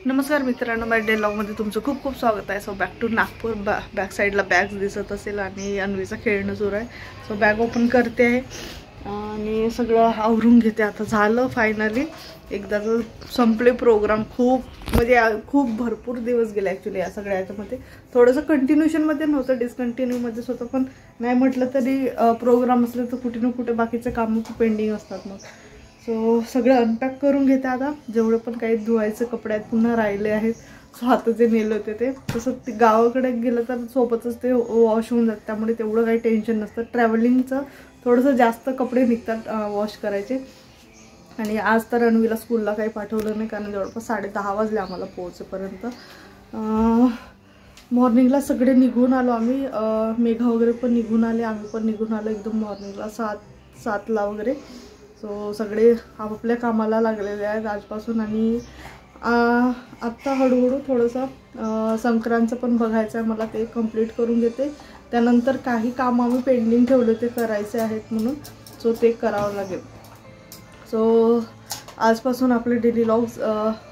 नमस्कार मित्रांनो, माझ्या डे व्लॉगमध्ये तुमचं खूप खूप स्वागत आहे. So back to Nagpur. Back साईडला बॅग्स दिसत असेल आणि अन्वीचं खेळणं सुरू आहे. सो बॅग ओपन करते आहे आणि सगळं आवरून घेते. आता झालं फायनली, एकदाचं संपले प्रोग्राम. खूप भरपूर दिवस गेले ॲक्च्युली या सगळ्या ह्याच्यामध्ये. थोडंसं कंटिन्यूशनमध्ये नव्हतं, डिस्कंटिन्यूमध्येच होतं. पण नाही म्हटलं तरी प्रोग्राम असले तर कुठे ना कुठे बाकीचे कामं खूप पेंडिंग असतात. मग सो सगळं अनपॅक करून घेते आता. जेवढे पण काही धुवायचे कपडे आहेत पुन्हा राहिले आहेत. सो आता जे नेलं होते ते तसं ते गावाकडे गेलं तर सोबतच ते वॉश होऊन जातं, त्यामुळे तेवढं काही टेन्शन नसतं. ट्रॅव्हलिंगचं थोडंसं जास्त कपडे निघतात वॉश करायचे. आणि आज तर रणवीला स्कूलला काही पाठवलं नाही, कारण जवळपास 10:30 वाजले आम्हाला पोहोचेपर्यंत. मॉर्निंगला सगळे निघून आलो आम्ही. मेघा वगैरे पण निघून आले, आम्ही पण निघून आलो एकदम मॉर्निंगला 7ला वगैरे. सो सगळे आपापल्या कामाला लागलेले आहेत आजपासून. आणि आत्ता हळूहळू थोडंसं संक्रांतचं पण बघायचं आहे मला, ते कंप्लीट करून घेते. त्यानंतर काही कामं आम्ही पेंडिंग ठेवले ते करायचे आहेत म्हणून, सो ते करावं लागेल. सो आजपासून आपले डेली व्लॉग्स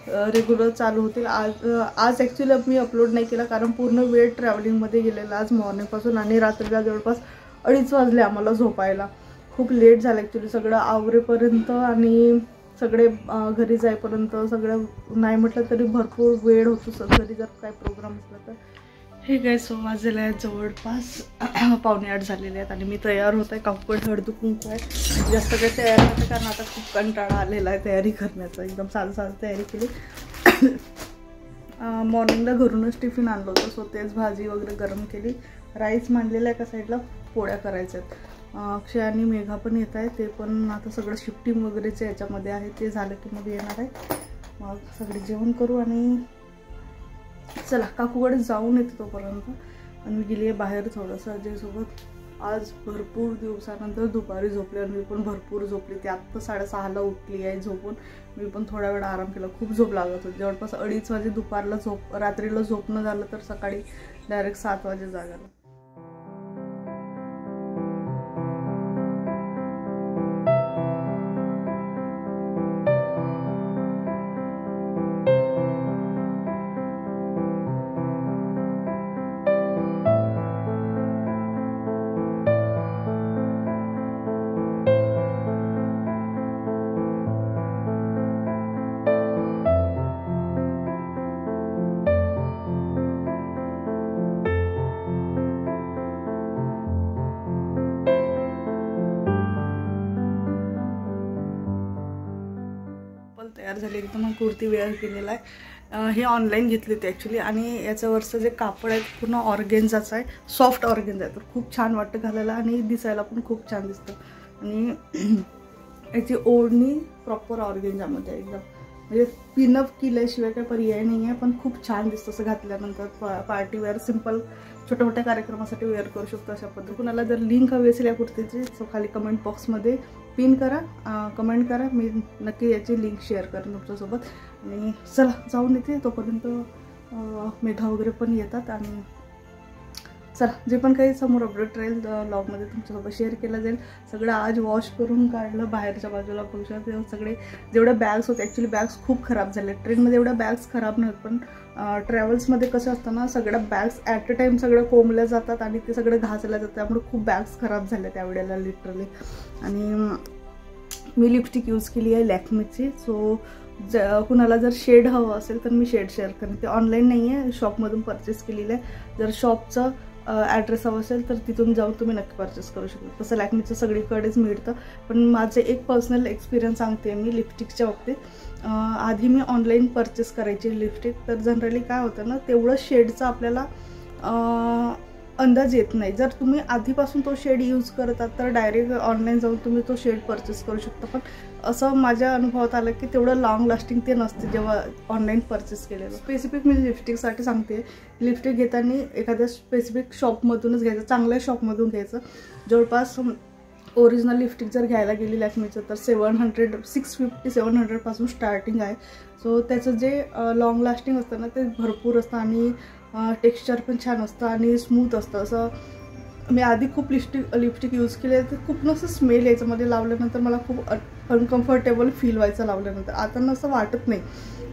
रेग्युलर चालू होतील. आज ॲक्च्युली मी अपलोड नाही केला, कारण पूर्ण वेळ ट्रॅव्हलिंगमध्ये गेलेला आज मॉर्निंगपासून. आणि रात्रीला जवळपास 2:30 वाजले आम्हाला झोपायला. खूप लेट झालं ॲक्च्युली सगळं आवरेपर्यंत आणि सगळे घरी जाईपर्यंत. सगळं नाही म्हटलं तरी भरपूर वेळ होतो घरी जर काय प्रोग्राम असला तर. हे काय, सो वाजलेले आहेत जवळपास 7:45 झालेले आहेत आणि मी तयार होत आहे. काकूकडे हळदी कुंकू आहे. जास्त काही तयारी नव्हतं, कारण आता खूप कंटाळा आलेला आहे तयारी करण्याचा. एकदम साधं तयारी केली. मॉर्निंगला घरूनच टिफिन आणलं होतं, सो तेच भाजी वगैरे गरम केली. राईस मांडलेला आहे एका साईडला, पोळ्या करायच्या आहेत. अक्षय आणि मेघा पण येत आहे, ते पण आता सगळं शिफ्टिंग वगैरेचे याच्यामध्ये आहे. ते झालं की मग येणार आहे. मग सगळे जेवण करू आणि चला काकूकडे जाऊन येते तोपर्यंत. आणि मी गेली आहे बाहेर थोडंसं अजयसोबत. आज भरपूर दिवसानंतर दुपारी झोपले आणि मी पण भरपूर झोपली. ती आत्ता 6:30ला उठली आहे झोपून. मी पण थोडा वेळ आराम केला. खूप झोप लागत होती. जवळपास 2:30 वाजे दुपारला रात्रीला झोपणं झालं तर सकाळी डायरेक्ट 7 वाजे जागायला. तयार झाली एकदम. कुर्ती वेअर केलेला आहे. हे ऑनलाईन घेतली होती ॲक्च्युली. आणि याच्यावरचं जे कापड आहे पूर्ण ऑर्गेन्झाचं आहे, सॉफ्ट ऑर्गेन्झा आहे. तर खूप छान वाटतं घालायला आणि दिसायला पण खूप छान दिसतं. आणि याची ओढणी प्रॉपर ऑर्गेन्झामध्ये आहे एकदम. म्हणजे पिनअप केल्याशिवाय काही पर्याय नाही आहे, पण खूप छान दिसतं असं घातल्यानंतर. पार्टी वेअर, सिम्पल छोट्या मोठ्या कार्यक्रमासाठी वेअर करू शकतो अशा पद्धती. कुणाला जर लिंक हवी असेल या कुर्तीची सो खाली कमेंट बॉक्समध्ये पिन करा, कमेंट करा. मी नक्की याची लिंक शेअर करेन तुमच्यासोबत. आणि चला जाऊन येते तोपर्यंत. मेघा वगैरे पण येतात. आणि चला जे पण काही समोर अपडेट राहील व्लॉगमध्ये तुमच्यासोबत शेअर केलं जाईल. सगळं आज वॉश करून काढलं बाहेरच्या बाजूला पुरुषात. सगळे जेवढ्या बॅग्स होते, ॲक्च्युली बॅग्स खूप खराब झाले. ट्रेनमध्ये एवढ्या बॅग्स खराब नव्हत, पण ट्रॅव्हल्समध्ये कसं असतं ना, सगळ्या बॅग्स ॲट अ टाईम सगळं कोंबल्या जातात आणि ते सगळं घासल्या जातं. त्यामुळे खूप बॅग्स खराब झाल्या त्यावेळेला लिटरली. आणि मी लिपस्टिक यूज केली आहे लॅक्मेची. सो कुणाला जर शेड हवं असेल तर मी शेड शेअर करेन. ते ऑनलाईन नाही आहे, शॉपमधून परचेस केलेलं आहे. जर शॉपचं ॲड्रेस हवं असेल तर तिथून जाऊन तुम्ही नक्की परचेस करू शकता. तसं लॅक्मेचं सगळीकडेच मिळतं. पण माझे एक पर्सनल एक्सपिरियन्स सांगते मी लिपस्टिकच्या बाबतीत. आधी मी ऑनलाईन परचेस करायची लिपस्टिक, तर जनरली काय होतं ना, तेवढं शेडचं आपल्याला अंदाज येत नाही. जर तुम्ही आधीपासून तो शेड यूज करतात तर डायरेक्ट ऑनलाईन जाऊन तुम्ही तो शेड परचेस करू शकता. पण असं माझ्या अनुभवात आलं की तेवढं लाँग लास्टिंग ते नसते जेव्हा ऑनलाईन परचेस केलेलं. स्पेसिफिक मी लिपस्टिकसाठी सांगते, लिपस्टिक घेताना एखाद्या स्पेसिफिक शॉपमधूनच घ्यायचं, चांगल्या शॉपमधून घ्यायचं. जवळपास ओरिजिनल लिपस्टिक जर घ्यायला गेली लॅक्मेचं तर 650-700 पासून स्टार्टिंग आहे. सो त्याचं जे लाँग लास्टिंग असतं ना ते भरपूर असतं आणि टेक्स्चर पण छान असतं आणि स्मूथ असतं. असं मी आधी खूप लिपस्टिक यूज केले, तर खूप नसं स्मेल याच्यामध्ये लावल्यानंतर मला खूप अनकम्फर्टेबल फील व्हायचं लावल्यानंतर. आता नसं वाटत नाही.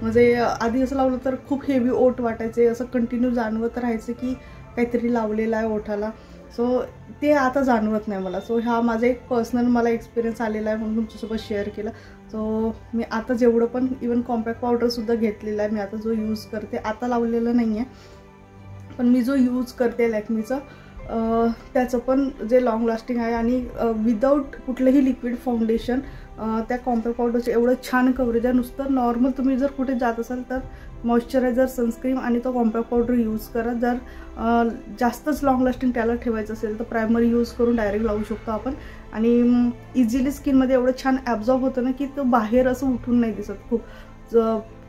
म्हणजे आधी असं लावलं तर खूप हेवी ओठ वाटायचे, असं कंटिन्यू जाणवत राहायचं की काहीतरी लावलेलं आहे ओठाला. सो ते आता जाणवत नाही मला. सो हा माझा एक पर्सनल मला एक्सपिरियन्स आलेला आहे म्हणून तुमच्यासोबत शेअर केला. सो मी आता जेवढं पण इवन कॉम्पॅक्ट पावडरसुद्धा घेतलेला आहे मी आता, जो यूज करते आता लावलेलं नाही आहे, पण मी जो यूज करते लॅक्मीचं त्याचं पण जे लॉंग लास्टिंग आहे आणि विदाऊट कुठलंही लिक्विड फाउंडेशन त्या कॉम्पॅक्ट पावडरचं एवढं छान कव्हरेज आहे. नुसतं नॉर्मल तुम्ही जर कुठे जात असाल तर मॉइश्चरायझर, सनस्क्रीन आणि तो कॉम्पॅक्ट पावडर यूज करा. जर जास्तच लॉंग लास्टिंग त्याला ठेवायचं असेल तर प्रायमरी यूज करून डायरेक्ट लावू शकतो आपण. आणि इझिली स्किनमध्ये एवढं छान ॲब्झॉर्ब होतं ना की तो बाहेर असं उठून नाही दिसत.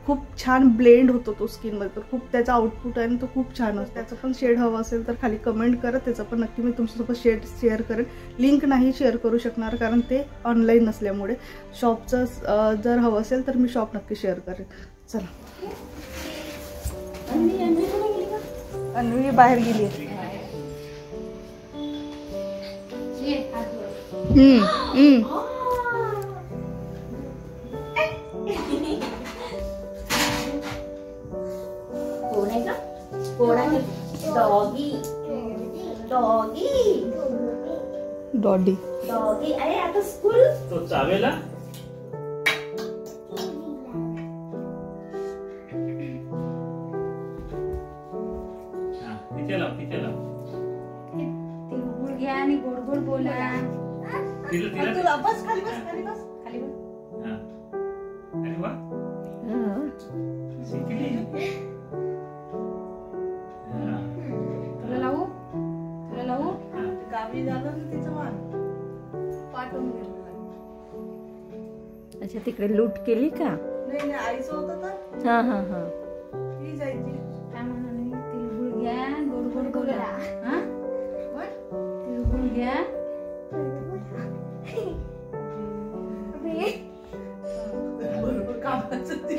खूप छान ब्लेंड होतो तो स्किनमध्ये. तर खूप त्याचा आउटपुट आहे आणि तो खूप छान असतो. त्याचं पण शेड हवं असेल तर खाली कमेंट करा, त्याचं पण नक्की मी तुमच्यासोबत शेड शेअर करेन. लिंक नाही शेअर करू शकणार कारण ते ऑनलाईन नसल्यामुळे. शॉपचं जर हवं असेल तर मी शॉप नक्की शेअर करेन. चला, अन्वी बाहेर गेली आहे. डॉडी अरे आता स्कूल तो चावेला तिळगुळ घ्या आणि गोड गोड बोला. तुला बस खाली, बस खाली, बस खाली बस. अरे वा, तुला लावू, तुला लावू. गावी झालं ना तिचं मान पाठवून गेलं. अच्छा, तिकडे लूट केली का? नाही नाही, आईचं होतं तर हा हा हा, ती जायची. काय म्हणाले? तिळगुळ घ्या, गोड गोड बोला. हा, तिळगुळ घ्या. बरोबर कामाचं ते.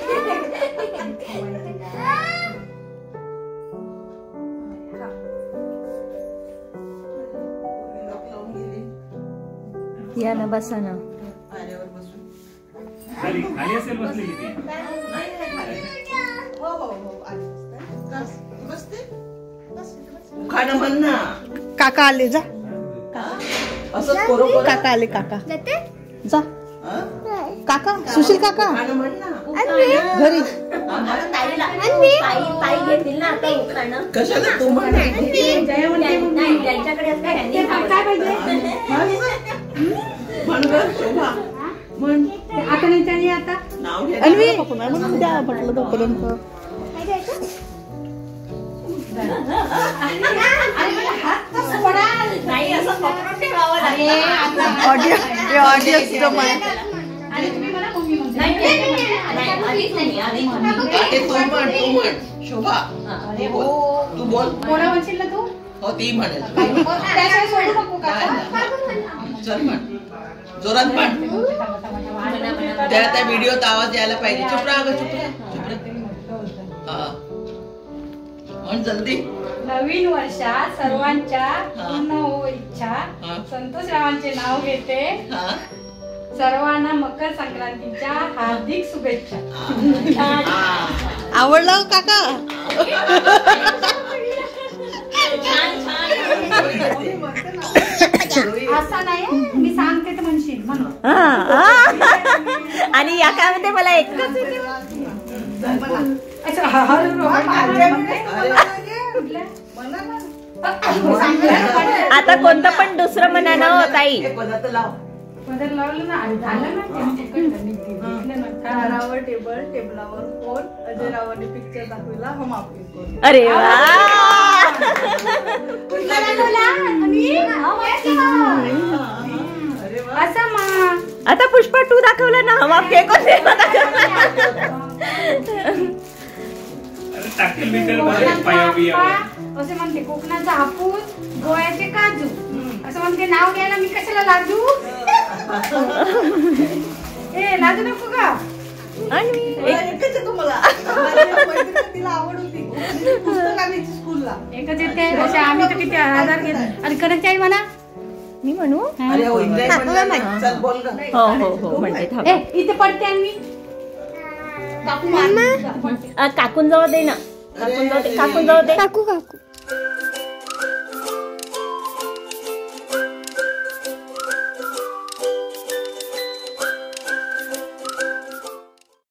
या ना, बसा ना. आल्यावर बसून खाली खाली असेल बसलेली ती. हो हो हो, बसते. खाणं म्हण ना. काका आले, जा. असंच करू करू. काका आले, काका जा. काका, सुशील काका खाणं म्हण ना. घरी. ताई घेतील ना आता उखाणं. कशाला तू म्हण. नाही त्यांच्याकडे असतं त्यांनी काय पाहिजे? म्हण गं, शोभा म्हण. आता नाही त्याने आता नाव घे. अन्वी म्हणून द्या म्हटलं तोपर्यंत. नाही असं पकडून ठेवावं लागेल. ऑडियन्स आणि तुम्ही मला मम्मी म्हणता. ते तू म्हण, तू म्हण. शोभा तू बोल. कोणा म्हणशील ना तू? हो, ती म्हणेल. त्याशिवाय सोडू नको का? चल म्हण, जोरात म्हण. त्या व्हिडिओत आवाज यायला पाहिजे. चुप राहा गं, चुप राहा. हा, म्हण जल्दी. नवीन वर्षात सर्वांच्या पूर्ण हो इच्छा. संतोष रावांचे नाव घेते. हा, सर्वांना मकर संक्रांतीच्या हार्दिक शुभेच्छा. आवडलं काका? असं नाही, मी सांगते तर म्हणशील म्हणून. आणि या कामध्ये मला एकच आता कोणतं पण दुसरं म्हणा ना हो ताई. पदार्थ लाव. पदर लावलं ना, आणि झालं ना. दारावर टेबलावर फोन. अजय रावांनी पिक्चर दाखवला, हम आपके कोण. अरे वा, असं मा. आता पुष्पा 2 दाखवला ना, हम आपके कोण टाकेल बिकेल मध्ये पाया बिया. असं म्हणते कोकणाचा हापूस, गोव्याचे काजू. असं म्हणते नाव घ्यायला मी कशाला लाजू. ए लाजू नको का. एकच आहे तुम्हाला. तिला आवड होती पुस्तक आणायची स्कूलला. एकच येते. असे आम्ही तर किती हजार घेत. आणि करत आहे मला, मी म्हणू अरे हो इंद्रायणी म्हणलं ना. चल बोल ग. हो हो हो म्हणते थांब. इथे पडते आणि काकू मार. काकून जवळ दे ना. काकून जवळ दे. काकून जवळ दे. काकू काकू